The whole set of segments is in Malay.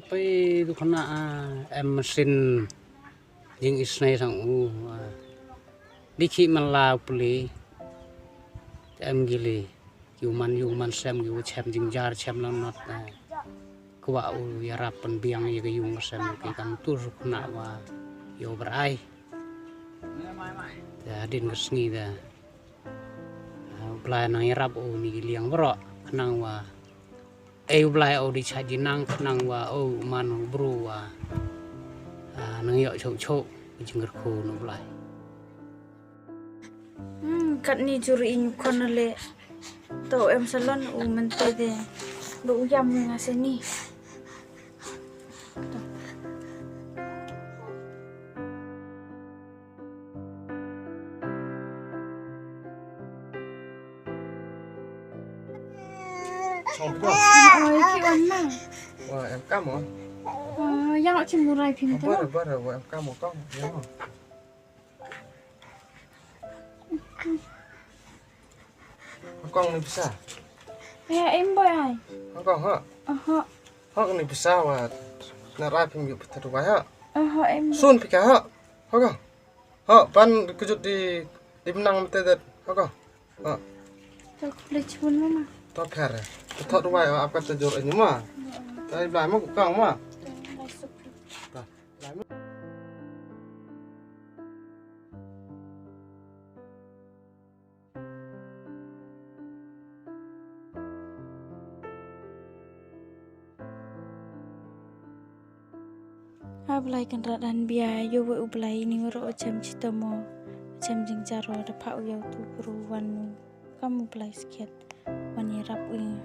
sampai tu kena mesin jing isnai sang dikhi malau puli gili yuman sem yu chem jing jar chem lang not kwa ya rapan biang ya yung sem ke kan tur kena wa yo berai ya din kesngi da blai nang yarap ni liang bro nang wa blai di chaji nang nang wa man bru wa nang yo chok jingger ko no blai kat ni juri in konale to em salon mente de do yam ngaseni ôi chị ấn nào em cam hả? Yang chị mua rai phim thế Bơ em cam một con nhớ không? Con này bisa? em boy ai Con hả? Con này bisa và na rai phim yuk betul ya? em Sun pika hả? Con? Pan kejut di menang betul con? cho lấy chun mama Top hair ya? Betul ya? Apa terjur ini mah? Tapi belai mau kang mah? Belai kan radan biaya yo we belai ni ro jam citomo jam jing jaro da pau yo tu bru wanu kamu belai sekiat wani rap uing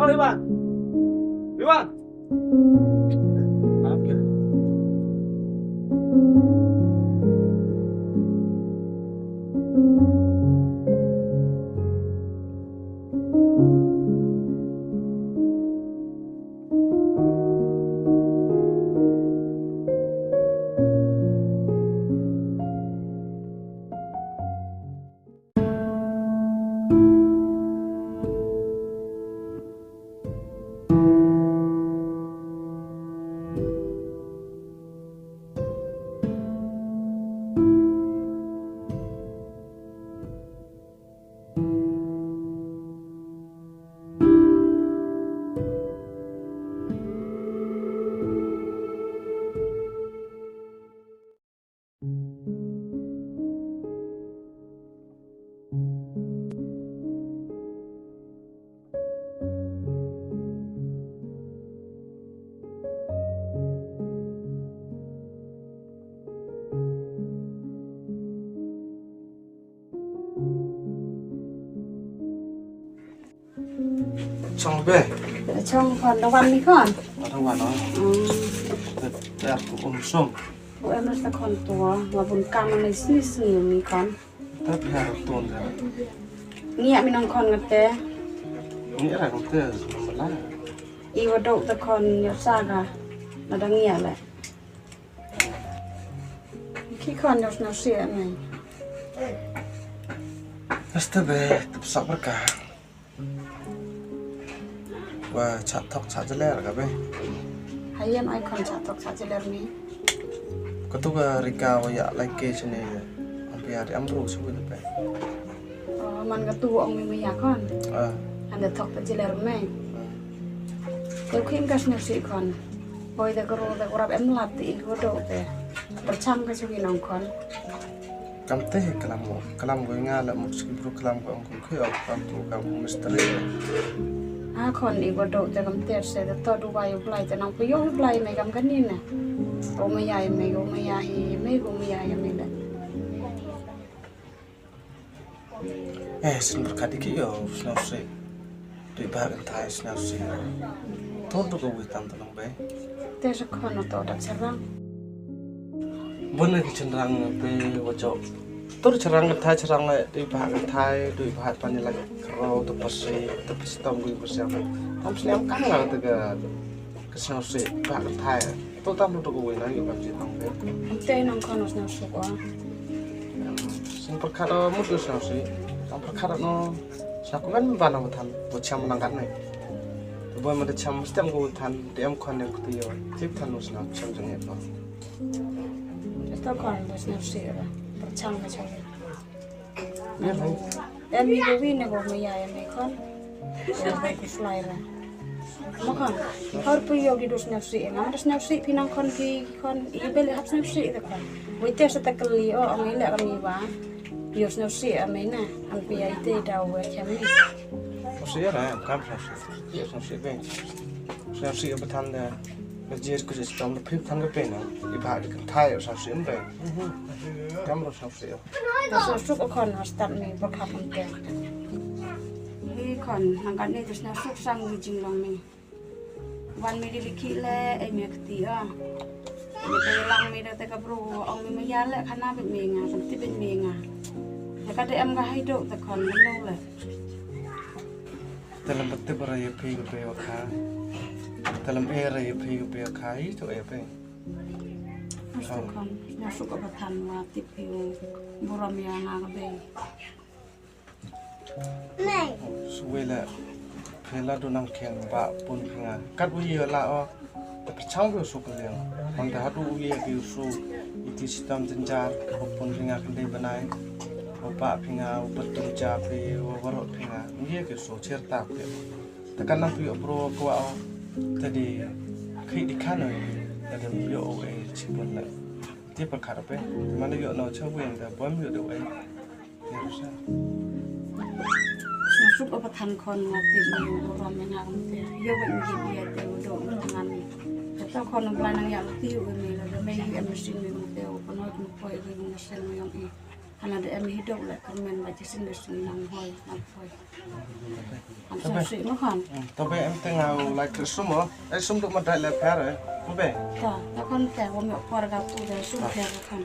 Oh, Iwan. Trong bể trong còn đâu ăn đi con trong bàn đó đẹp của sông bộ em nó sẽ còn to và vùng cam này xí xì mi con tất cả tuần rồi nghĩa mình đang còn ngặt té nghĩa là không thể mà lá y vào đậu ta còn nhớ xa cả nó đang nghĩa lại khi còn nhớ nó xịa này Astaga, tetap sabar kah? Wah, catok saja ler, kabe. Hayan ay kon catok saja ler ni. Ketua Rika waya lagi sini, hampir hari amru sebut apa? Man ketua ong mi ya kon. Anda tok saja ler me. Kau kim kas nasi kon. Boy dah kerja dah kurap em latih, kau dok deh. Bercam kasih nong kon. Kamte kalam gue ngala meski bro kalam gue angkut kau kantu kamu misteri. Kon ni bodoh jangan terse to du bayu blai jangan puyo blai me gam kan ni na o me ya me o me ya hi me o me ya me la Sen berkati ki yo snapsi di bahagian thai snapsi tuh kau witam tenang be terse kon to dak serang bener cenderang be wajok tuh cerang thai cerang le di bahagian thai di bahagian pani lagi kerau tu pasti tanggung bersama tam seniam kan lah tega kesnapsi bahagian thai tuh tam tuh kau winang yo bagi tang be te nang kon os na su ko sen perkara mudah snapsi tam perkara no sakukan bana hutan bocam menangkat nih buat mereka cam setiap gue hutan dia kon yang ketiyo tip tan usna cam jengnya apa to kon os na su ra perchang ka chang iya kan mi go wi ne go me ya me kon ya ba ku fly ra makan har puyo di dos na su ngam dos na su pinang kon ki kon i bel hap na su ida kon wi te sa takli o ang ile kami ba Yos na siya may na ang PIT daw kami. Siya na kam snapsi iya snapsi be snapsi betan da berjir ku sistem pip tan ke pena di bahagian thai snapsi be kam snapsi Tapos suk kon start mi bakap ang te. Hi kon hanggan ni terus na suk sang wijing lang mi. Wan mi diliki le ay mi kti a. Mi lang mi da te ka bro ang mi mayale kana bit mi nga santi bit mi nga. Kada em ga hidup te kon no le. dalam betul beraya pi ke be wakha dalam era ya pi ke be wakha itu ya be Mesti kon na suk ka tan wa tip yu buram ya nga ga be. suwela phela do nang kheng ba pun nga kat wi la o ta pchang ro su kaliang mang ta hatu wi ki su iti sistem jenjar pun nga kendai banai opa pinga betul jape warok pinga ngia ke so cerita pe tekan nang pi pro ko tadi khi dikhano ada bio o e chipon la ti perkara pe mana yo no chaweng da bom yo do e ya sa Na suk ka tan kon wa tip yu buram ya nga ga te. Yo ba mi bi te do ngan ni. Ta kon ng planang ya ti u mi la me yu em sin mi mo te o kono mo po e ri mo sel mo yong e. Ana de em hidup la kermen ba ci sin sin nang hoy nang hoy. Am sa si mo kan. tobe em tengah like sumo sum do madai le pare mo be Ta kon te wo mi por ga pu de suk te kan.